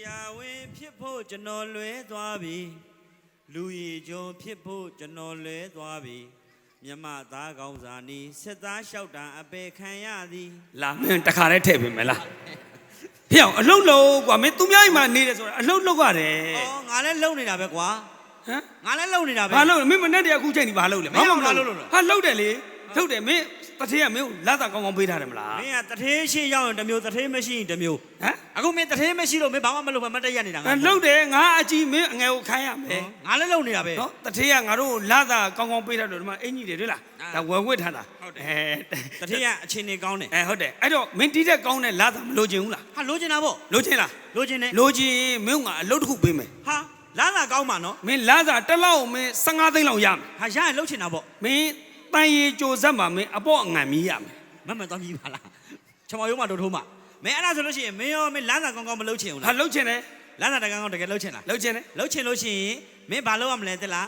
ရာဝင်ဖြစ်ဖို့ကျွန်တော်လွဲသွားပြီလူရည်ကျွန်းဖြစ်ဖို့ကျွန်တော်လွဲသွားပြီမြမသားကောင်းစာနီစစ်သားလျှောက်တာအပေခံရသည်လာမင်းတခါတည်းထည့်ပေးမယ်လားဖျောက်အလုံးလုံးကွာမင်းသူများအိမ်မှာနေတယ်ဆိုတာအလုံးလုံးရတယ်အော်ငါလည်းလုံနေတာပဲကွာဟမ်ငါလည်းလုံနေတာပဲဘာလို့မင်းမနဲ့တည်းအခုချိန်ဒီဘာလုပ်လဲဘာမှမလုပ်လို့ဟာလှုပ်တယ်လေလှုပ်တယ်မင်းတထေးကမင်းလာတာကောင်းကောင်းပေးထားတယ်မလားမင်းကတထေးရှိရောက်ရင်တစ်မျိုးတထေးမရှိရင်တစ်မျိုးဟမ်အခုမင်းတထေးမရှိလို့မင်းဘာမှမလုပ်ဘဲမတက်ရနေတာငါလှုပ်တယ်ငါအကြည့်မင်းအငယ်ကိုခိုင်းရမယ်ငါလည်းလုံနေတာပဲနော်တထေးကငါတို့လာတာကောင်းကောင်းပေးထားတယ်ဒီမှာအင်ကြီးတွေတွေ့လားဒါဝယ်ဝစ်ထားတာဟုတ်တယ်တထေးကအချင်းနေကောင်းတယ်ဟုတ်တယ်အဲ့တော့မင်းတီးတဲ့ကောင်းတဲ့လာတာမလိုချင်ဘူးလားဟာလိုချင်တာပေါ့လိုချင်လားလိုချင်တယ်လိုချင်မင်းကအလုပ်တစ်ခုပေးမယ်ဟာလာတာကောင်းမှာနော်မင်းလာတာတစ်လောက်မင်း15သိန်းလောက်ရမယ်ဟာရရင်လှုပ်ချင်တာပေါ့မင်းတန်ရီကြိုစက်မှာမင်းအပေါ့အငံမီးရမယ်မမတော့ကြီးပါလားချမော်ရုံးမှာတို့ထိုးမှာမင်းအဲ့ဒါဆိုလို့ရှိရင်မင်းရောမင်းလမ်းစာကောင်းကောင်းမလုပ်ချင်ဘူးလားဟာလုပ်ချင်တယ်လမ်းစာတကန်းကောင်းတကယ်လုပ်ချင်လားလုပ်ချင်တယ်လုပ်ချင်လို့ရှိရင်မင်းဘာလုပ်ရမလဲသိလား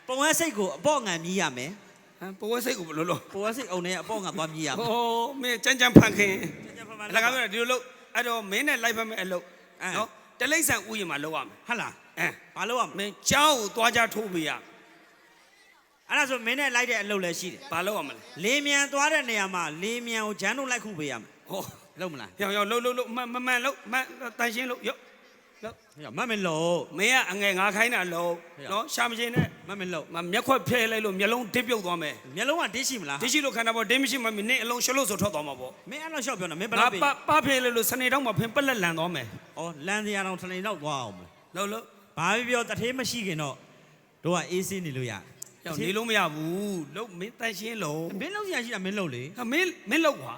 ပုံဝဲစိတ်ကိုအပေါ့ငံမြည်ရမယ်ပုံဝဲစိတ်ကိုဘယ်လိုလုပ်ပုံဝဲစိတ်အုံနဲ့အပေါ့ငံသွားမြည်ရမယ်ဟောမင်းကြမ်းကြမ်းဖန်ခင်လက်ကပြောတယ်ဒီလိုလုပ်အဲ့တော့မင်းနဲ့လိုက်ဖက်မဲ့အလုပ်နော်တလိမ့်ဆန်ဥယျာဉ်မှာလုပ်ရမယ်ဟုတ်လားဘာလုပ်ရမလဲမင်းเจ้าကိုသွားကြထိုးပေးရအဲ့ဒါဆိုမင်းနဲ့လိုက်တဲ့အလုပ်လည်းရှိတယ်ဘာလုပ်ရမလဲလေမြန်သွားတဲ့နေရာမှာလေမြန်ကိုဂျမ်းတို့လိုက်ခုပေးရမယ်ဟောလုပ်မလားရောက်လှုပ်မန်လှုပ်မန်တန်ရှင်းလှုပ်ရောက်မမလို့မင်းကအငယ်ငါခိုင်းတာလို့နော်ရှာမချင်းနဲ့မမလို့မျက်ခွက်ဖျဲလိုက်လို့မျက်လုံးဒစ်ပြုတ်သွားမယ်မျက်လုံးကဒစ်ရှိမလားဒစ်ရှိလို့ခန္ဓာပေါ်ဒစ်မရှိမှမင်းအလုံးရှလို့ဆိုထွက်သွားမှာပေါ့မင်းအဲ့လိုရှော့ပြောနေမင်းဘယ်လောက်ပါဖျဲလိုက်လို့စနေတော့မှဖင်ပက်လက်လန်သွားမယ်ဩလန်စရာတော့စနေတော့သွားအောင်လို့ဘာပြောတထေးမရှိခင်တော့တို့ကအေးစင်းနေလို့ရရောက်နေလို့မရဘူးလို့မင်းတန်ရှင်းလို့မင်းလုံးစရာရှိတာမင်းလုံးလေဟာမင်းလောက်ကွာ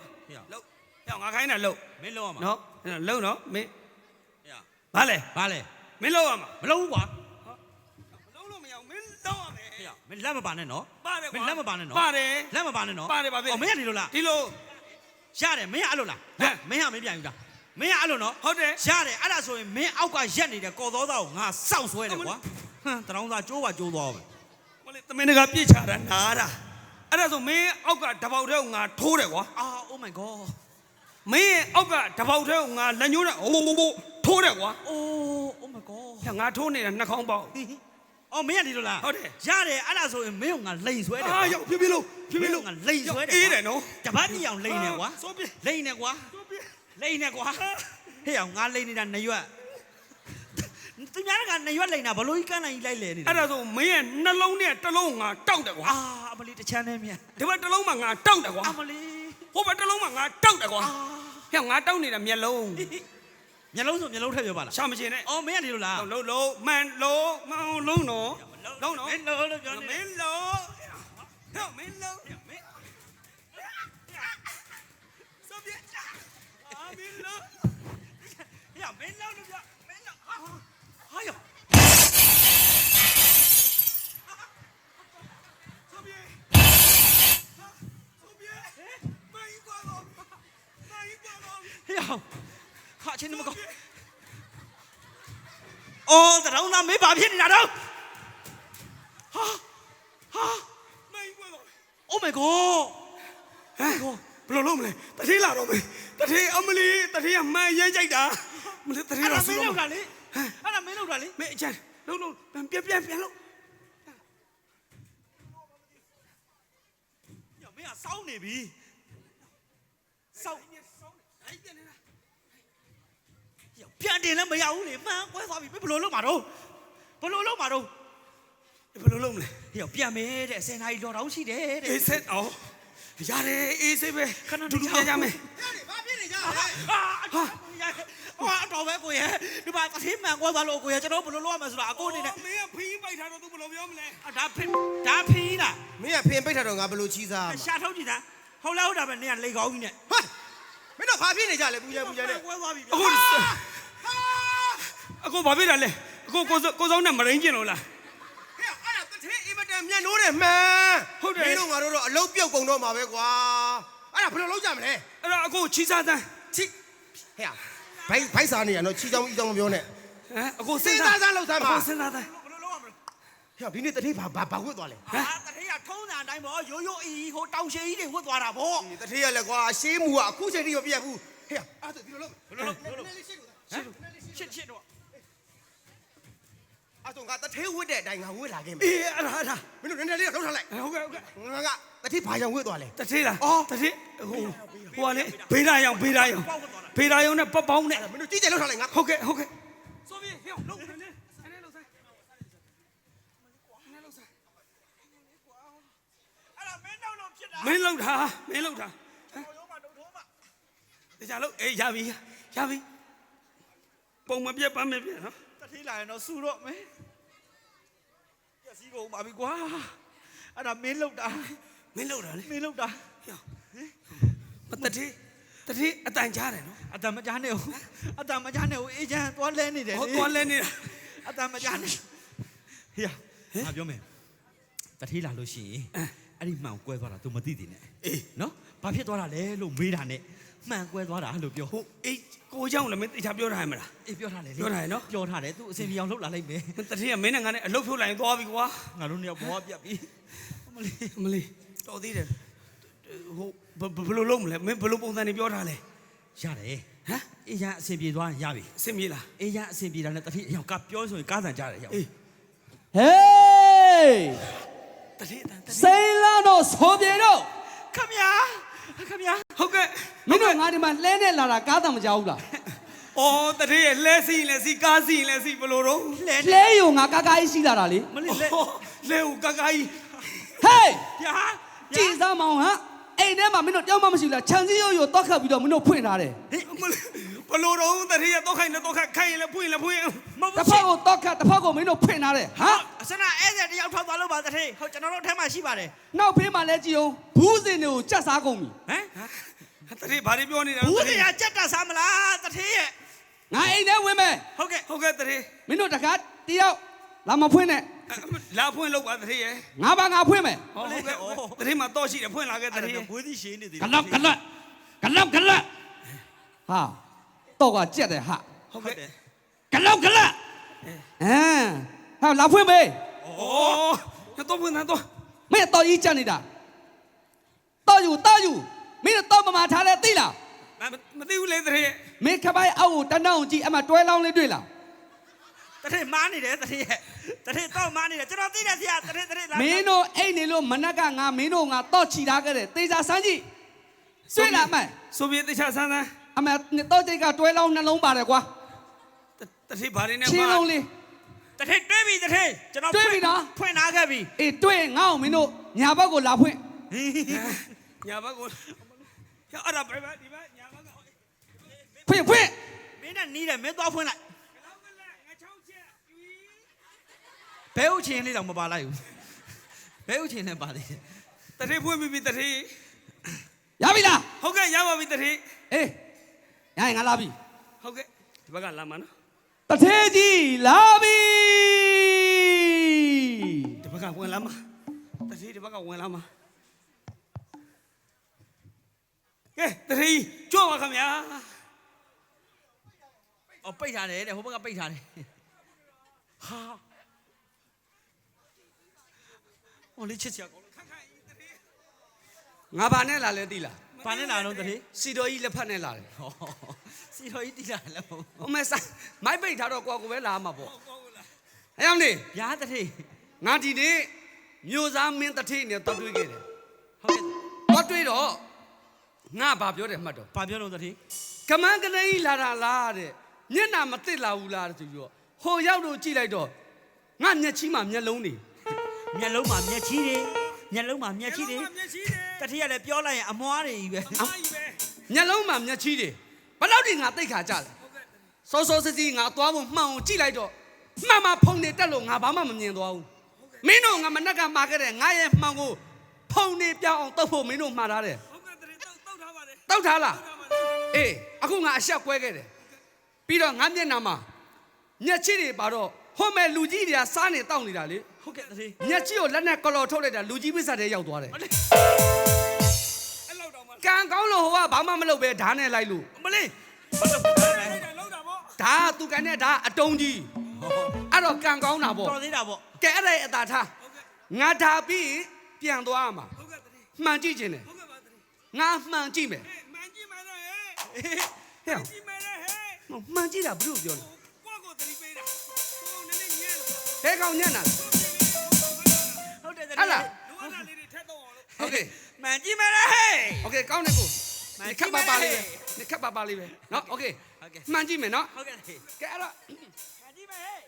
လောက်ရောက်ငါခိုင်းတာလောက်မင်းလုံးရမှာနော်လုံးနော်မင်းဘာလဲမင်းလောက်ရမှာမလုံးဘူးကွာမလုံးလို့မရဘူးမင်းလောက်ရမယ်မင်းလက်မပါနဲ့နော်ပါတယ်ကွာမင်းလက်မပါနဲ့နော်ပါတယ်လက်မပါနဲ့နော်ပါတယ်ပါဗျမင်းကဒီလိုလားဒီလိုရတယ်မင်းကအဲ့လိုလားမင်းကမင်းပြန်ယူတာမင်းကအဲ့လိုနော်ဟုတ်တယ်ရတယ်အဲ့ဒါဆိုရင်မင်းအောက်ကရက်နေတဲ့ကော်သောသားကိုငါစောက်ဆွဲတယ်ကွာဟမ်တရောင်းသားကျိုးပါကျိုးသွားပဲမလေးသမင်းတကပြစ်ချတာနားတာအဲ့ဒါဆိုမင်းအောက်ကတပေါက်ထဲကိုငါထိုးတယ်ကွာOh my godမင်းအောက်ကတပေါက်ထဲကိုငါလက်ညှိုးနဲ့ဟိုထိုးတယ်ကွာOh my god ငါထိုးနေတာနှာခေါင်းပေါက်အော်မင်းကဒီလိုလားဟုတ်တယ်ရတယ်အဲ့ဒါဆိုရင်မင်းကငါလိန်ဆွဲတယ်ရောက်ဖြည်းဖြည်းလို့ငါလိန်ဆွဲတယ်အေးတယ်နော်တပတ်တီအောင်လိန်နေကွာလိန်နေကွာလိန်နေကွာဟေ့အောင်ငါလိန်နေတာနှရွက်သူများကနှရွက်လိန်တာဘလို့ကြီးကန်းနိုင်ကြီးလိုက်လေနေတာအဲ့ဒါဆိုမင်းရဲ့နှလုံးနဲ့တစ်လုံးငါတောက်တယ်ကွာအမလီတချမ်းနဲ့မြန်ဒီဘက်တစ်လုံးမှာငါတောက်တယ်ကွာအမလီဟိုဘက်တစ်လုံးမှာငါတောက်တယ်ကွာဟဲ့ငါတောက်နေတာမျက်လုံးဆိုမျက်လုံးထည့်ပြောပါလားရှာမချင်နဲ့အော်မင်းကဒီလိုလားလုံးမှန်လုံးနော်လုံးနော်မင်းလုံးလို့ပြောနေမင်းလုံးဟဲ့မင်းလုံးစောပြမင်းလုံးဟဲ့မင်းလုံးလို့ပြောမင်းလုံးဟာယောဟာချင်းမကောအော်တရောင်းသားမေးပါဖြစ်နေတာတော့ဟာမင်းကွာတော့ Oh my god ဟဲ့ဘယ်လိုလုပ်မလဲတထေးလာတော့မေးတထေးအမလီတထေးကမှန်ရမ်းကြိုက်တာမလေးတထေးတော့ဆိုတော့အဲ့ဒါမင်းလောက်တာလေမင်းအချမ်းလုံးပြန်လို့ညမင်းကစောင်းနေပြီစောင်းအဲ့ပြန်နေတာပြန်တင်လည်းမရဘူးလေမှန်ကွဲသွားပြီဘယ်လိုလုပ်မှာတော့ဘယ်လိုလုပ်မလဲပြန်မဲတဲ့10နာရီလော်တောင်းရှိတယ်တဲ့အေးဆက်အောင်ရတယ်အေးဆေးပဲဒူဒူပြန်ကြမယ်ရတယ်ဘာဖြစ်နေကြလဲဟာတော့ပဲကိုရဲ့ဒီမှာတထင်းမှန်ကွဲသွားလို့ကိုရဲ့ကျွန်တော်ဘယ်လိုလုပ်ရမလဲဆိုတာအကိုအနေနဲ့မင်းကဖီးပိတ်ထားတော့ तू ဘယ်လိုပြောမလဲဒါဖီးလားမင်းကဖင်ပိတ်ထားတော့ငါဘယ်လိုချီးစားမှာရှာထုတ်ကြည့်တာဟုတ်လားဟုတ်တာပဲနင်ကလေကောင်းကြီးနဲ့ဟာမင်းတို့ဘာဖြစ်နေကြလဲပူရဲနဲ့ကွဲသွားပြီအခုဘာဖြစ်တာလဲအခုကိုစောင်းနဲ့မရင်းကျင်လို့လားဟဲ့အဲ့ဒါတထင်းအင်မတန်မြန်လို့တယ်မှန်ဟုတ်တယ်မင်းတို့ငါတို့တော့အလုံးပြုတ်ကုန်တော့မှာပဲကွာအဲ့ဒါဘယ်လိုလုပ်ကြမလဲအဲ့တော့အခုချီစားတန်းချီဟဲ့ဘိုက်စားနေရနော်ချီချောင်းဤချောင်းမပြောနဲ့အခုစဉ်းစားလောက်စားပါစဉ်းစားတယ်ဘယ်လိုလုပ်ရမလဲဟဲ့ဒီနေ့တထေးဘာဝတ်သွားလဲတထေးကထုံးစံအတိုင်းပေါ့ရိုးရိုးအီဟိုတောင်ရှည်ကြီးတွေဝတ်သွားတာပေါ့တထေးရလဲကွာရှေးမူကအခုချိန်ထိမပြတ်ဘူးဟဲ့အဲ့ဒါဒီလိုလုပ်ရှစ် ငါတထေးဝတ်တဲ့အတိုင်းငါဝတ်လာခဲ့မယ် အေးအဲ့ဒါ မင်းတို့နည်းနည်းလေးလှုပ်ထားလိုက် ဟုတ်ကဲ့ ငါတထေးဘာကြောင့်ဝတ်သွားလဲ တထေးလားတထေးဟိုကလေဘေးသားရောင်နဲ့ပတ်ပေါင်းနဲ့ မင်းတို့ကြည့်တယ်လှုပ်ထားလိုက်ငါ ဟုတ်ကဲ့ဆိုပြီးဟေ့လှုပ်နေနေလှုပ်ဆိုင်အဲ့ဒါမင်းတော့လို့ဖြစ်တာ မင်းလှုပ်တာတခြားလို့အေးရပြီပုံမပြတ်ပန်းမပြတ်နော် တတိလာရင်တော့စူတော့မယ်ပြက်စီးကုန်ပါပြီကွာအဲ့ဒါမင်းလောက်တာ မင်းလှုပ်တာလေ မင်းလောက်တာ တထေးအတန်ကြားတယ်နော် အတမကြားနဲ့ဦးအတမကြားနဲ့ဦးအေဂျင့်သွားလဲနေတယ် ဟောသွားလဲနေတာ အတမကြားနဲ့ဟေးငါပြောမယ်တတိလာလို့ရှိရင်အဲ့ဒီမှန်ကွဲသွားတာ तू မသိသေးနဲ့အေးနော်ဘာဖြစ်သွားတာလဲလို့မေးတာနဲ့မှန်ကွဲသွားတာလို့ပြောဟုတ် အေးကိုเจ้าလည်းမသိချာပြောထားမလား အေးပြောထားတယ်လေ ပြောထားရနော် ပြောထားတယ် तू အစင်ပြေအောင်လှုပ်လာလိုက်မယ် တထေးကမင်းနဲ့ငါနဲ့အလုပ်ဖြုတ်လိုက်သွားပြီကွာ ငါတို့နှစ်ယောက်ဘဝပြတ်ပြီမလေးတော်သေးတယ်ဟိုဘယ်လိုလုပ်မလဲမင်းဘယ်လိုပုံစံနေပြောထားလဲ ရတယ် ဟမ် အေးရအစင်ပြေသွားရပြီ အဆင်ပြေလား အေးရအစင်ပြေတာနဲ့တတိအယောက်ကပြောဆိုရင်ကားဆန်ကြတယ်ရောက် အေး ဟေး တထေးအတန် စိန်လန်းတို့ဆိုပြေတို့ ခမညာ ဟုတ်ကဲ့ မင်းတို့ငါဒီမှာလှဲနဲ့လာတာကားတံမကြောက်ဘူးလား အော်တထေးရဲ့လဲစီလဲစီကားစီလဲစီဘယ်လိုတော့ လှဲယုံငါကားကားကြီးစီးလာတာလေ မလေးလက် လဲဦးကာကာကြီး ဟေး ညာ ကြည်စားမောင်ဟမ်အိမ်ထဲမှာမင်းတို့တောင်းမှမရှိဘူးလားခြံစည်းရိုးတော့ခတ်ပြီးတော့မင်းတို့ဖွင့်ထားတယ် ဘယ်လိုတော့တထေးရဲ့တော့ခိုင်းရင်လည်းဖွင့်မတစ်ဖက်ကိုတော့ခတ်တစ်ဖက်ကိုမင်းတို့ဖွင့်ထားတယ်ဟမ် အစနာဧည့်သည်တယောက်ထောက်သွားလို့ပါတထေဟုတ်ကျွန်တော်တို့အထက်မှာရှိပါတယ် နောက်ဖေးမှာလဲကြည်အောင်ဘူးစင်တွေကိုကြက်စားကုန်ပြီ ဟမ် တထေးဘာတွေပြောနေတာ ဘူးတရားကြက်တာစားမလားတထေရဲ့ ငါအိမ်ထဲဝင်မယ် ဟုတ်ကဲ့ တထေး မင်းတို့တကားတယောက်လာမဖွင့်နဲ့ လာဖွင့်လို့ပါတထေးရဲ့ ငါဖွင့်မယ် ဟုတ်ကဲ့တထေးမှာတော့ရှိတယ်ဖွင့်လာခဲ့တ အဲ့ ထေး ဒါဘွေးသီးရှင်းနေသေး ကလပ်ဟာတော့ကကြက်တယ်ဟာ ဟုတ်ကဲ့ ကလောက်ဟာလာဖွင့်မေး ဩတော့ဖွင့်တော့ မင်းတော့ကြီးကြက်နေတာတော့ယူမင်းတော့မမထားလဲသိလား မသိဘူးလေတထေး မင်းခပိုင်အောက်ကိုတန်းတောင်းကြည့်အမှတွဲလောင်းလေးတွေ့လား တထေမားနေတယ်တထေရဲ့တထေတော့မားနေတယ်ကျွန်တော်သိတယ်ဆရာတထေလာ မင်းတို့အိတ်နေလို့မနက်ကငါမင်းတို့ငါတော့ချီထားခဲ့တယ်သေချာစမ်းကြည့်တွေ့လားအမ ဆိုပြီးတခြားဆန်း အမတော့ကြိတ်ကတွဲလောင်းနှလုံးပါတယ်ကွာ တထေးဘာတွေနဲ့ ချင်းလုံးလေး တထေတွေးပြီတထေကျွန်တော် တွေ့ပြီနော် ဖွင့်ထားခဲ့ပြီ အေးတွေ့ငါ့ကိုမင်းတို့ညာဘက်ကိုလာဖွင့် ညာဘက်ကိုအဲ့ဒါပဲဒီဘက်ညာဘက်က ဖွင့် မင်းနဲ့နီးတယ်မင်းသွားဖွင့်လိုက် ငါချောင်းချက် ဘဲဥချင်းလေးတော့မပါလိုက်ဘူးဘဲဥချင်းနဲ့ပါသေးတယ် တထေးဖွင့်ပြီတထေး ရပြီလား ဟုတ်ကဲ့ရပါပြီတထေး အေးရရင်ငါလာပြီ ဟုတ်ကဲ့ဒီဘက်ကလာမှာနော် တထေးကြီးလာပြီ ဒီဘက်ကဝင်လာမှာတထေးဒီဘက်ကဝင်လာမှာကဲတထေးကြွပါခင်ဗျာ အော်ပိတ်ထားတယ်တဲ့ဟိုဘက်ကပိတ်ထားတယ်ဟာဟိုလေးချစ်စရာကောင်း ငါဘာနဲ့လာလဲသိလား ဘာနဲ့လာတော့တထေ စီတော်ကြီးလက်ဖက်နဲ့လာတယ် ဟောစီတော်ကြီးတီလာလဲဟုတ် ဟိုမဲဆိုင်မိုက်ပိတ်ထားတော့ကိုကိုပဲလာမှာပေါ့အဲ့အောင်နေ ရာတထေ ငါဒီနေ့မြို့သားမင်းတထေးနဲ့တော့တွေ့ခဲ့တယ် ဟုတ်ကဲ့ တော့တွေ့တော့ငါဘာပြောတယ်မှတ်တော့ ဘာပြောလို့တထေ ကမန်းကလေးလာတာလားတဲ့မျက်နှာမသိလာဘူးလားတဲ့ဆိုပြီးတော့ဟိုရောက်တော့ကြည့်လိုက်တော့ငါမျက်ချီးမှာမျက်လုံးနေ မျက်လုံးမှာမျက်ချီးတယ်မျက်လုံးမှာမျက်ချီးတယ် မျက်ရှိတယ် တထေကလည်းပြောလိုက်ရင်အမွားတွေကြီးပဲ အားကြီးပဲ မျက်လုံးမှာမျက်ချီးတယ်ဘယ်လောက်ဒီငါသိခါကြလဲစောစောစစ်စစ်ငါသွားဖို့မှန်အောင်ကြည့်လိုက်တော့မှန်မှဖုံနေတက်လို့ငါဘာမှမမြင်သွားဘူးမင်းတို့ငါမနက်ကမှာခဲ့တဲ့ငါရဲ့မှန်ကိုဖုံနေပြောင်းအောင်တုတ်ဖို့မင်းတို့မှားထားတယ် ဟုတ်ကဲ့တထေးတောက်ထားပါတယ် တောက်ထားလားအေးအခုငါအဆက်ကွဲခဲ့တယ်ပြီးတော့ငါမျက်နှာမှာမျက်ချီတွေပါတော့ဟိုမဲ့လူကြီးတွေကစားနေတောက်နေတာလေ ဟုတ်ကဲ့တထေ မျက်ချီကိုလက်နဲ့ကလော်ထုတ်လိုက်တာလူကြီးပစ္စတဲ့ရောက်သွားတယ် အဲ့လောက်တော့မှ ကံကောင်းလို့ဟိုကဘာမှမလုပ်ပဲဓာတ်နဲ့လိုက်လို့ မလေးဘာလို့လဲ လောက်တာပေါ့ ဒါကသူကန်နဲ့ဒါအတုံးကြီးအဲ့တော့ကံကောင်းတာပေါ့ တော်သေးတာပေါ့ ကဲအဲ့ဒါအသာထားငါဓာပြီးပြန်သွားရမှာ ဟုတ်ကဲ့တထေး မှန်ကြည့်ခြင်းတယ် ဟုတ်ကဲ့ပါတထေး ငါမှန်ကြည့်မယ် ဟဲ့မန်ကြီးမတော့ဟဲ့ ဟဲ့ ကြီးမတော့ဟဲ့ မှန်ကြည့်တာဘလို့ပြောလဲ ကိုကိုတတိပေးတာကိုနည်းနည်းညံ့လို့ ဘဲကောင်ညံ့တာ ဟုတ်တယ်တ ဟဲ့ တိယ လား လူအနာလေးတွေထက်တော့အောင်လို့ โอเค မှန်ကြည့်မလားဟဲ့ โอเคကောင်းတယ်ကိုဒီခက်ပါပါလေးပဲဒီခက်ပါပါလေးပဲเนาะโอเค ဟုတ်ကဲ့ မှန်ကြည့်မယ်เนาะ ဟုတ်ကဲ့တတိယ ကဲအဲ့တော့ မှန်ကြည့်မယ်ဟဲ့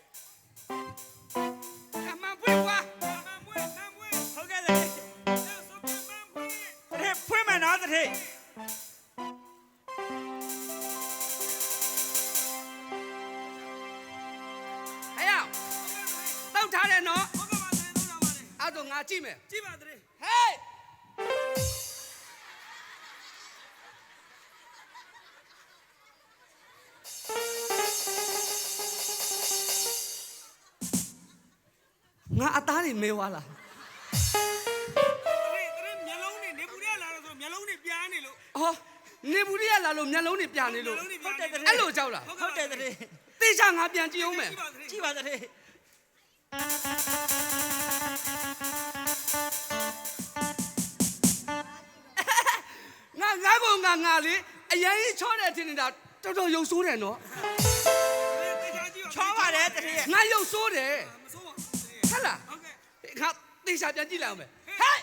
အမှန်ပွင့်ကွာ မမွေးမမွေး ဟုတ်ကဲ့တတိယ အဲ့ဆိုမမွေး တတိယဖွင့်မယ်နော်တတိယ ဟဲ့ရောက်တောက်ထားတယ်เนาะ ဟုတ်ကဲ့ပါတရေသုံးတာပါလေ အဲ့တော့ငါကြည့်မယ် ကြည့်ပါတရေ ဟေးငါအသားတွေမဲသွားလား တရေမျက်လုံးတွေနေပူရလာတော့ဆိုမျက်လုံးတွေပြားနေလို့ ဟောနေဘူးရလာလို့မျက်လုံးတွေပြနေလို့ မျက်လုံးတွေပြားနေ အဲ့လိုကြောက်လား ဟုတ်တယ်တတိယ သိချငါပြန်ကြည့်အောင်မယ် ကြည့်ပါတရေ ကြည့်ပါတတိယ ငါကောင်ငါလေအရင်ကြီးချောတယ်ထင်နေတာတော်တော်ရုပ်ဆိုးတယ်နော် တေချာကြည့်ပါ ချောပါတယ်တတိယ ငါရုပ်ဆိုးတယ် မစိုးပါဘူးတရေ ဟုတ်လား ဟုတ်ကဲ့ ငါသိချပြန်ကြည့်လိုက်အောင်မယ်ဟဲ့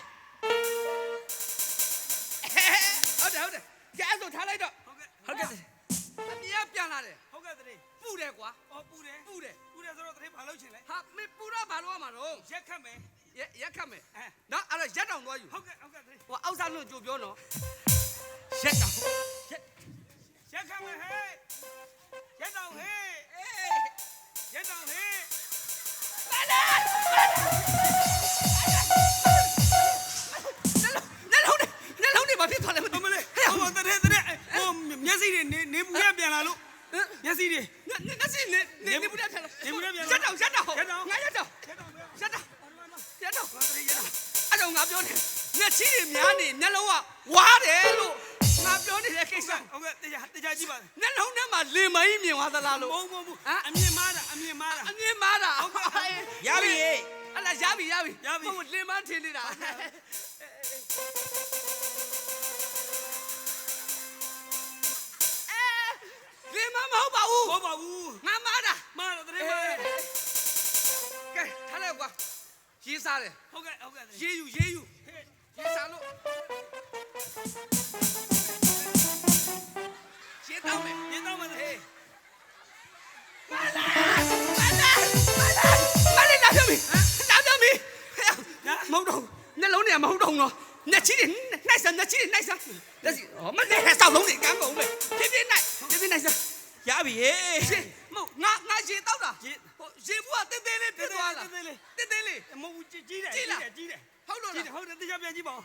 ဟုတ်တယ်ကဲအဲ့ဆိုထားလိုက်တော့ ဟုတ်ကဲ့ ဟုတ်ကဲ့တတိယ အမြင်ပြန်လာတယ် ဟုတ်ကဲ့တရေ ပူတယ်ကွာ အော်ပူတယ် ပူတယ် ပူတယ်ဆိုတော့တရေဘာလုပ်ချင်လဲ ဟာမင်းပူတော့ဘာလို့ရမှာတော့ ရက်ခတ်မယ် ရက်ခတ်မယ်နော်အဲ့တော့ရက်တောင်သွားယူ ဟုတ်ကဲ့ဟုတ်ကဲ့တရေ ဟိုအောက်စားလို့ကြိုပြောနော် ရက်တော့ရက် ရက်ခတ်မယ်ဟဲ့ရက်တော့ဟဲ့ရက်တော့ဟဲ့ နှလုံးတွေဘာဖြစ်သွားလဲမသိ အမလေးဟိုတရေဟိုမျက်စိတွေနေပူရပြန်လာလို့မျက်စိတွေ ငါစီနေဘူးတဲ့ထက်ရက်တော့ငါရက်တော့ ရက်တော့ပဲ ရက်တော့ ဘာလို့ အဲ့ ရက်တော့ တော့ငါပြောတယ်မျက်ချီတွေများနေမျက်လုံးကဝါတယ်လို့ငါပြောနေတဲ့ကိစ္စ ဟုတ်ကဲ့တေချာကြည့်ပါ မျက်လုံးထဲမှာလင်မကြီးမြင်သွားသလားလို့ မဟုတ်အမြင်မားတာအမြင်မားတာ အမြင်မားတာ ရပြီဟေ့ အဲ့ဒါရပြီဟိုလင်မထင်နေတာလင်မမဟုတ်ပါဘူး ဟုတ်ပါဘူး ငါမားတာ မားတော့တရေမား ကဲထားလိုက်ကွာရေးစားတယ် ဟုတ်ကဲ့ ရေးယူရေးစားလို့ရေးတောင်းမယ် ရေတော့မတရေ မလေးလာပြမီမဟုတ်တော့နှလုံးနဲ့မဟုတ်တော့နော်ညချီတွေနှိုက်စမ်းညချီတွေနှိုက်စမ်းလက်စီမလေးစောက်လုံးတွေကန်းကုန်ပဲပြပြနှိုက်စမ်း ရပြီဟေ့ ရှင်းမဟုတ်ငါရေတောက်တာဟိုရေဘူးကတင်းတင်းလေးဖြစ်သွားလားတင်းတင်းလေး မဟုတ်ကြီးတယ် ဟုတ်လို့လား ဟုတ်တယ်တေချာပြန်ကြည့်ပါဦး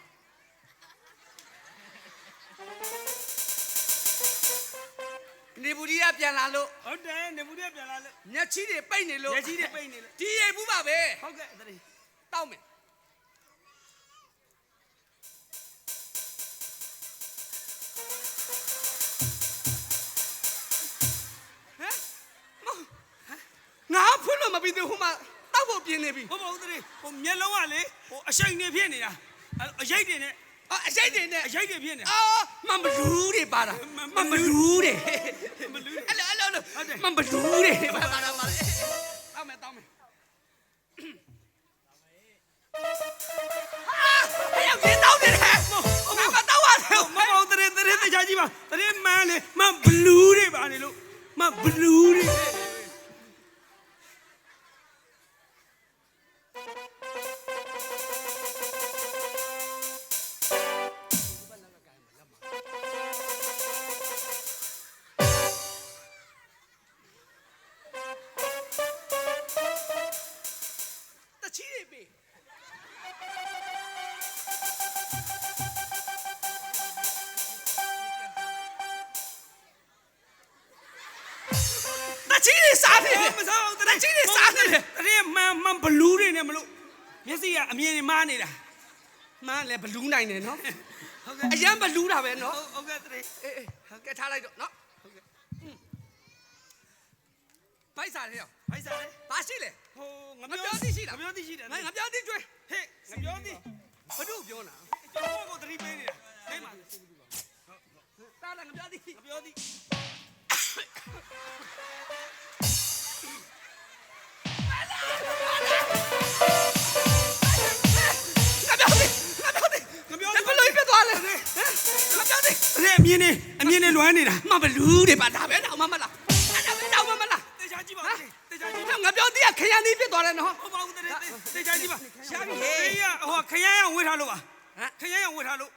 နေဘူးကြီးကပြန်လာလို့ ဟုတ်တယ်နေဘူးတွေပြန်လာလို့ ညချီတွေပိတ်နေလို့ ရက်ကြီးတွေပိတ်နေလို့ ဒီရေဘူးပါပဲ ဟုတ်ကဲ့တရေ တောက်မယ်ငါဖွင့်လို့မပြီးသေးဘူးဟိုမှာတောက်ဖို့ပြင်းနေပြီ ဟုတ်ပါဘူးတရေဟိုမျက်လုံးကလေဟိုအရှိန်နေဖြစ်နေတာအရိတ်တွေနဲ့ အရှိတ်တွေနဲ့ အရိတ်တွေဖြစ်နေတာ အော်မမလူးတွေပါတာမမလူးတွေ မလူး အဲ့လိုမမလူးတွေပါတာတောက်မယ်ဟာအဲ့ရောက်နေတောက်နေတယ်ငါမတောက်ရဘူး မဟုတ်တရေတေချာကြည့်ပါတရေမန်းလေမဘလူးတွေပါနေလို့မဘလူးတွေ တချီတွေပြီတချီတွေစားနေတယ် မစားဘူးတ တချီတွေစားနေတယ် တရေမဘလူးတွေနဲ့မလို့မျက်စိကအမြင်တွေမားနေတာ မန်းလည်းဘလူးနိုင်တယ်နော် ဟုတ်ကဲ့ အရန်ဘလူးတာပဲနော် ဟုတ်ကဲ့တရေ အေးကဲထားလိုက်တော့နော်ဘိုက်စားတယ်ရော ဖိုက်စားလေ ဘာရှိလဲ ဟို ငပြောသိရှိလား ငပြောသိရှိတယ် ငါပြောသိကျွဲ ဟေ့ငပြောသိ ဘလို့ပြောနာ ကျွန်တော်ကိုသတိပေးနေတာဟဲ့မှာ တားလာငပြောသိ ငပြောသိ ဘာလဲ နေလွမ်းနေတာ မဘလူးတွေပါဒါပဲတော့မလားဒါပဲတော့မလား တေချာကြည့်ပါတေချာကြည့် ငါပြောသေးရခရမ်းသီးဖြစ်သွားတယ်နော် ဟုတ်ပါဘူးတေချာကြည့်ပါရှာပြီဟေးဟိုခရမ်းရောင်ဝေးထားလို့ပါခရမ်းရောင်ဝေးထားလို့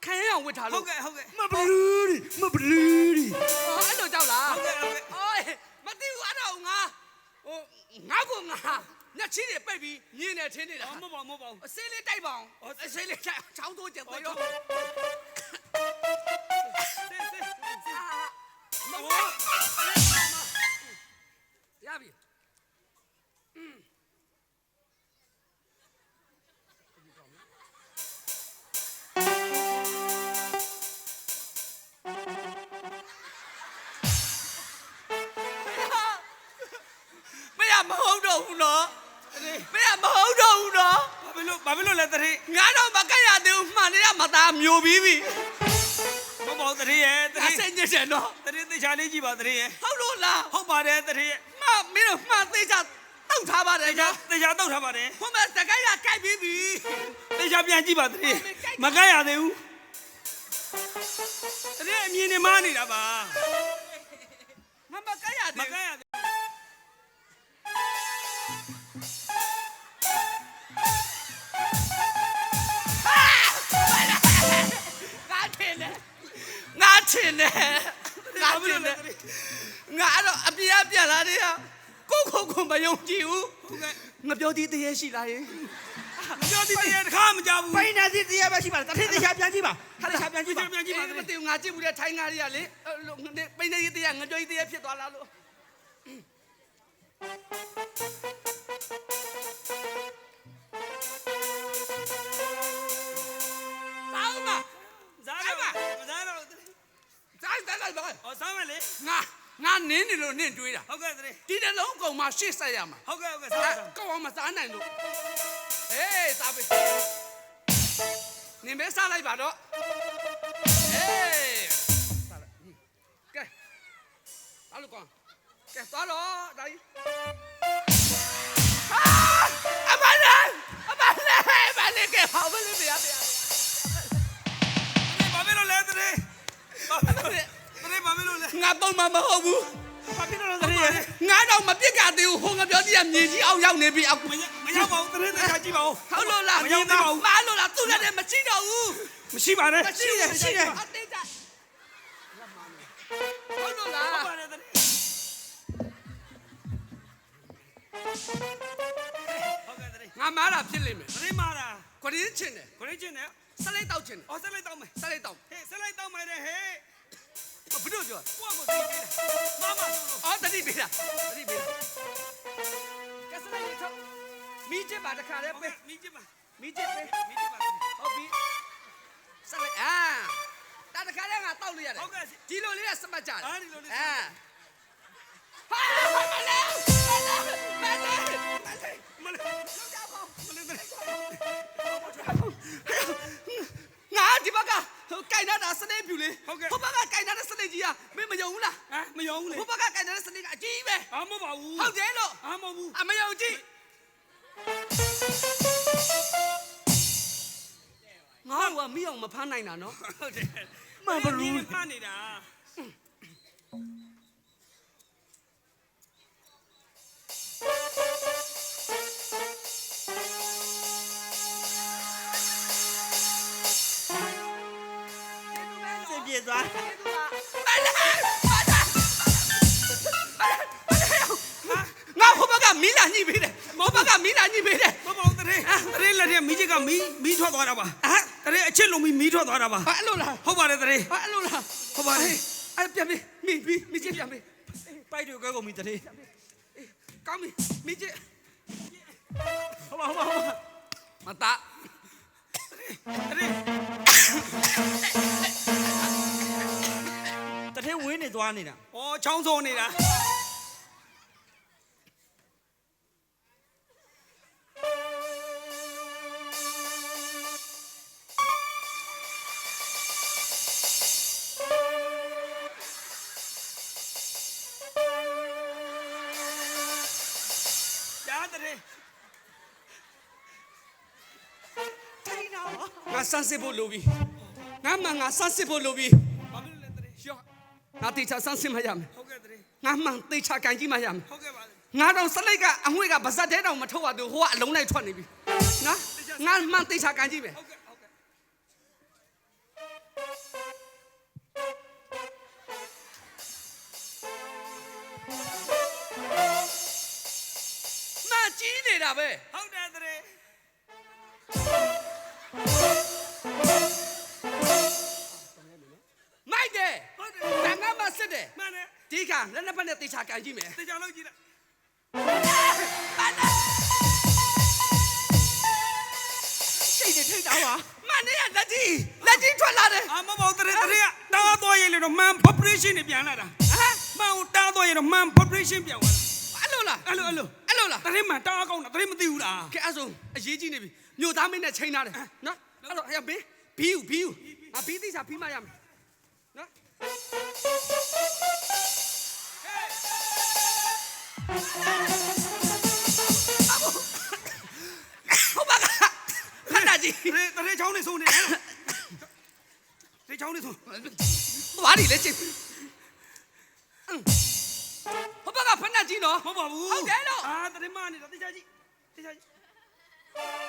ခရမ်းရောင်ဝတ်ထား ဟု လို့ တ်ကဲ့ဟုတ်ကဲ့ မဘလူးဒီမဘလူးဒီ အဲ့လိုကြောက်လား ဟုတ်ကဲ့ဟုတ်ကဲ့ အိုးမသိဘူးအဲ့တော့ငါဟိုငါကညချီးတွေပိတ်ပြီးညင်းနေထင်းနေတာ မဟုတ်ပါဘူး အစေးလေးတိုက်ပါအောင်အစေးလေးတိုက်ချောင်းတိုးကျင်တော့ရော ရပြီမရမဟုတ်တော့ဘူးနော်မရမဟုတ်တော့ဘူးနော် ဘာဖြစ်လို့လဲတရေ ငါတော့မကရသေးဘူးမှန်ရမသားမျိုးပြီးပြီ မဟုတ်ပါဘူးတရေရဲ့တ အ ရေ စင်ညစ်တယ်နော် တရေတေချာလေးကြည့်ပါတရေရဲ့ ဟုတ်လို့လား ဟုတ်ပါတယ်တရေရဲ့ မင်းတို့မှန်သေးချတောက်ထားပါတယ်နော် တေချာတောက်ထားပါတယ် ဟိုမှာတကိုင်းကကြိုက်ပြီးပြီ တေချာပြန်ကြည့်ပါတရေမကရသေးဘူးတရေအမြင်နဲ့မားနေတာပါ မကရ မ သေး ကရသေး ငါထင်တယ်ငါထင်တယ်ငါတော့အပြားပြန်လာတယ်ကိုမယုံကြည်ဘူး ဟုတ်ကဲ့ ငါပြောသေးတရေရှိလားယင် မပြောသေးတယ်တခါမကြဘူး ပိန်းနေသေးတရားပဲရှိပါလားတထေးတရားပြန်ကြည့်ပါဟာတရားပြန်ကြည့်ပါ ပြန်ကြည့်ပါတ မ ရေ သိဘူးငါကြည့်ဘူးတဲ့ထိုင်းကားတွေကလေပိန်းနေသေးတရငါပြောသေးတရဖြစ်သွားလားလို့တောင်းပါ ဇာတော့ဇာတော့ တိုင်းပါ ဟောဆမ်းမယ်လေ ငါနင်းနေလို့နင့်တွေးတာ ဟုတ်ကဲ့တရေ ဒီတစ်လုံးကုန်မှရှေ့ဆက်ရမှာ ဟုတ်ကဲ့ဆမ်း ကောင်းအောင်မစားနိုင်လို့ဟေးစားပေးနင်ပဲစားလိုက်ပါတော့ဟေးစားလိုက်ကဲအားလို့ကောင်းကဲသွားတော့ဒါကြီးအမလေးကဲဟောမလေးပြရ ဘာဖြစ်လို့လဲတရေဘာဖြစ်လို့လဲ ငါပုံမှန်မဟုတ်ဘူး ဘာဖြစ်လို့လဲတရေ ငါတော့မပြစ်ကြသေးဘူးဟိုငါပြောကြည့်ရမြေကြီးအောင်ရောက်နေပြီအခု မရောက်ပါဘူးတရေတေချာကြည့်ပါဦး ဟုတ်လို့လား မရောက်ပါဘူး မလို့လားသူ့လက်နဲ့မရှိတော့ဘူး မရှိပါနဲ့ အသေးကြဟုတ်လို့လား ဟုတ်ပါတယ်တရေဟုတ်ကဲ့တရေ ငါမားတာဖြစ်လိမ့်မယ် တရေမာတာ ခွရင်းချင်တယ် ခရစ်ချင်းနဲ့ ဆက်လိုက်တောက်ချင်တယ် အော်ဆက်လိုက်တော့မယ် ဆက်လိုက်တောက် ဟေးဆက်လိုက်တော့မယ်ဟေး ဘယ်လိုပြော ကိုယ့်ကိုသိတယ်မမဆိုလို့ အော်တတိပေးတာကဲဆက်လိုက်ချောမိချစ်ပါတခါလဲ ဟုတ် ပေး ကဲ့မိကြည့်ပါ မိချစ်ပေး မိကြည့်ပါ ဟုတ်ပြီဆက်လိုက်တာတခါလဲငါတောက်လို့ရတယ် ဟုတ်ကဲ့ ဒီလိုလေးကစပတ်ကြတယ် ဒီလိုလေး ဟာမလဲငါဒီဘက်ကကိုင်တာစနေပြူလေဟိုဘက်ကကိုင်တာစနေကြီးอ่ะမင်းမယုံဘူးလား ဟမ်မယုံဘူးလေ ဟိုဘက်ကကိုင်တာစနေကအကြီးပဲ ဟာမဟုတ်ပါဘူး ဟုတ်တယ်လို့ ဟာမဟုတ်ဘူး အမယုံကြည့်ငါကမီးအောင်မဖမ်းနိုင်တာနော် ဟုတ်တယ် မဘလူး ဖမ်းနေတာ စင်ပြေသွား ငါဟိုဘက်ကမီးလာညှိပေးတယ်ဟိုဘက်ကမီးလာညှိပေးတယ် မဟုတ်ပါဘူးတရေလက်ထဲမိချစ်ကမီးထွက်သွားတာပါတရေအချစ်လုံးမီးထွက်သွားတာပါ အဲ့လိုလား ဟုတ်ပါတယ်တရေ အဲ့လိုလား ဟုတ်ပါတယ် အဲ့ပြန်ပြီမိချစ်ပြန်ပြီ ပိုက်တွေကဲကုန်ပြီတထေး ကောင်းပြီမိချစ် ဟုတ်ပါမတား တရေ တထေးဝင်းနေသွားနေတာ ဩချောင်းစိုးနေတာ ငါစမ်းစစ်ဖို့လိုပြီငါမှငါစမ်းစစ်ဖို့လိုပြီ ရောငါတေချာဆန်းစစ်မှရမယ် ဟုတ်ကဲ့တရေ ငါမှန်တေချာကန်ကြည့်မှရမယ် ဟုတ်ကဲ့ပါ ငါတော့စလိုက်ကအငွေ့ကဗဇက်တဲတောင်မထုတ်ရသေးဟိုကအလုံးလိုက်ထွက်နေပြီနော်ငါမှန်တေချာကန်ကြည့်မယ် ဟုတ်ကဲ့ဟုတ်ကဲ့ မှန်ကြီးနေတာပဲ ဟုတ်တယ်တရေ မိုက်တယ် ဟုတ်တယ် တန်ခါမှစစ်တယ် မှန်တယ် ဒီကလက်နှစ်ဖက်နဲ့တေချာကန်ကြည့်မယ် တေချာလောက်ကြည့်လိုက် ရှိတ်နေထိတ်တာပါ မှန်နေရလက်ကြီးထွက်လာတယ် အာမဘောတရေတရေတားသွားရင်လည်းတော့ man vibration နဲ့ပြန်လာတာ ဟမ် မှန်ကိုတားသွားရင်တော့ man vibration ပြန်သွားတာ အဲ့လိုလား အဲ့လို လား တရေမှန်တားကောင်းတာတရေမသိဘူးလား ကဲအဲ့ဆိုအရေးကြီးနေပြီမြို့သားမင်းနဲ့ချိန်ထားတယ်နော်အဲ့တော့ဟဲ့ဘေးဘီယူဘီတိစားဘီမရမယ်နော်ဟုတ်ပါကခဏကြီး တရေချောင်းနေဆုံးနေတယ်တရေချောင်းနေဆုံး သွားđiလေချင်းဟုတ်ပါကဖက်နှက်ကြီးနော် မဟုတ်ပါဘူး ဟုတ်တယ်လို့ အာတရေမနေတာတေချာကြည့်တေချာကြည့်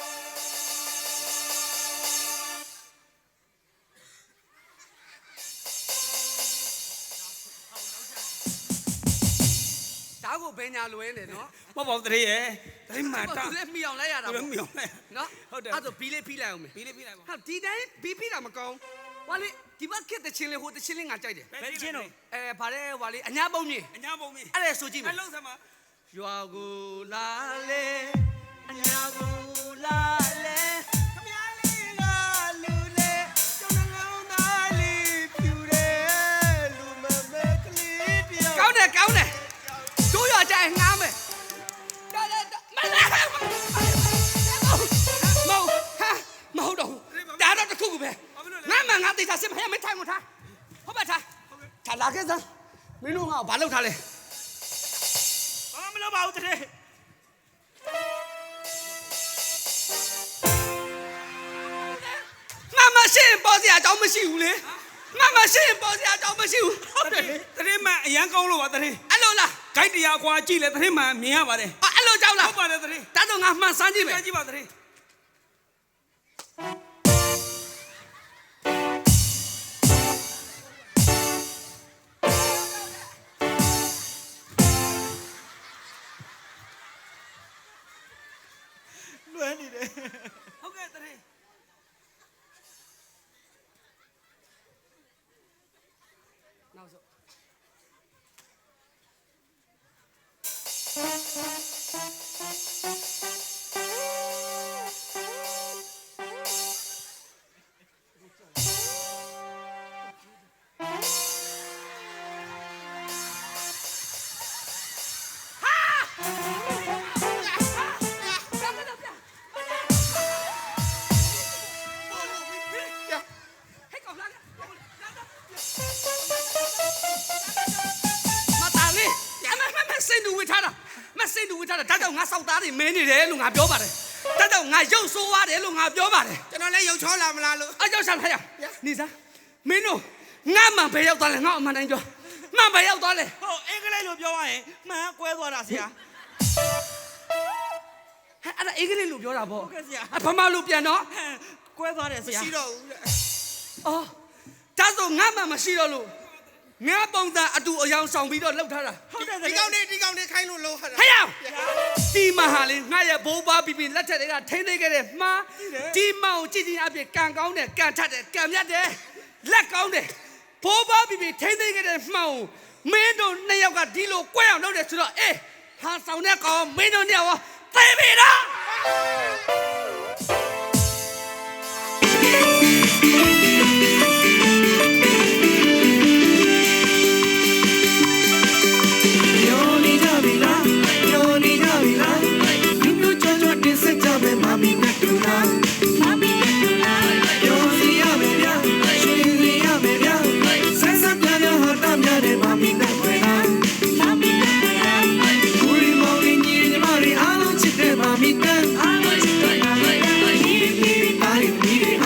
ဒါကိုဘယ်ညာလွဲနေနော် မဟုတ်ပါဘူးတရေရဲ့တရေမှန်တား သူလည်းမိအောင်လိုက်ရတာ သူလည်းမြောင်လိုက် နော် ဟုတ်တယ် အဲ့ဆိုဘီလေးဖိလိုက်အောင်မယ် ပြီးလေးပြီးလိုက်ပါ ဟာဒီတိုင်းဘီဖိတာမကောင်းဟွာလေဒီဘက်ခက်တဲ့ချင်းလေးဟိုတဲ့ချင်းလေးငါကြိုက်တယ် ဘယ်ချင်းတော့ ဗါတဲ့ဟွာလေအညာပုံမြင် အညာပုံမင်း အဲ့ဒါဆိုကြည့်မယ် အလုံးစမ်းပါ ရွာကိုလာလေအညာကိုလာလေ ခမရလေးကလူလေးကျောင်းငောင်းသားလေးပြူတယ်လူမမဲကလေးတယောက် ကောင်းတယ်တို့ရွာကြိုင်ငားမယ်တော်တယ်မလာမဟုတ်တော့ဒါတော့တခုခုပဲငါမှငါသိတာစစ်မရမထိုင်မထားဟုတ်ပါထားလာခဲ့စမ်းမင်းတို့ငါ့ကိုဘာလုပ်ထားလဲ ဘာမလုပ်ပါဘူးတရေ မရှင်းပေါ်စရာအကြောင်းမရှိဘူးလေမရှင်းပေါ်စရာအကြောင်းမရှိဘူးဟုတ်တယ်လေ တရေမှန်အရန်ကောင်းလို့ပါတရေ အဲ့လိုလား ဂိုက်တရားကွာကြည့်လေတရေမှန်မြင်ရပါတယ် အဲ့လိုကြောက်လား ဟုတ်ပါတယ်တရေ ဒါတော့ငါမှန်စမ်းကြည့်မယ် ကြည့်ပါတရေ လွယ်နေတယ် ဟုတ်ကဲ့တရေ နောက်ဆုံးစိတ်တူဝစ်ထားတာဒါကြောင့်ငါစောက်သားတွေမင်းနေတယ်လို့ငါပြောပါတယ်ဒါကြောင့်ငါရုပ်ဆိုးသွားတယ်လို့ငါပြောပါတယ် ကျွန်တော်လည်းရုပ်ချောလာမလားလို့ အကြောက်ဆန်ဖျားနေစားမင်းတို့ငါမှဘယ်ရောက်သွားလဲငါအမှန်တိုင်းပြောမှဘယ်ရောက်သွားလဲ ဟိုအင်္ဂလိပ်လိုပြောရရင်မှန်ကွဲသွားတာဆရာ အဲ့ဒါအင်္ဂလိပ်လိုပြောတာပေါ့ ဟုတ်ကဲ့ဆရာ အဖမလိုပြန်တော့ ကွဲသွားတယ်ဆရာ ရှိတော့ဘူးတဲ့ အော်ဒါဆိုငါမှမရှိတော့လို့ငါပုံစံအတူအယောင်ဆောင်ပြီးတော့လှုပ်ထားတာ ဟုတ်တယ်ဆ ဒီ ရာ ကောင်လေးခိုင်းလို့လုံးဟာတာ ဟဲ့ရဒီမဟာလေးငါရဲ့ဘိုးဘွားပြပြလက်ထက်တွေကထိမ့်သိခဲ့တဲ့မှားဒီမောင်ကြည့်ချင်းအပြည့်ကံကောင်းတယ်ကံထက်တယ်ကံမြတ်တယ်လက်ကောင်းတယ်ဘိုးဘွားပြပြထိမ့်သိခဲ့တဲ့မှောင်မင်းတို့နှစ်ယောက်ကဒီလိုကွဲအောင်လုပ်တယ်ဆိုတော့အေးဟာဆောင်တဲ့ကောင်မင်းတို့နှစ်ယောက်သေပြီလား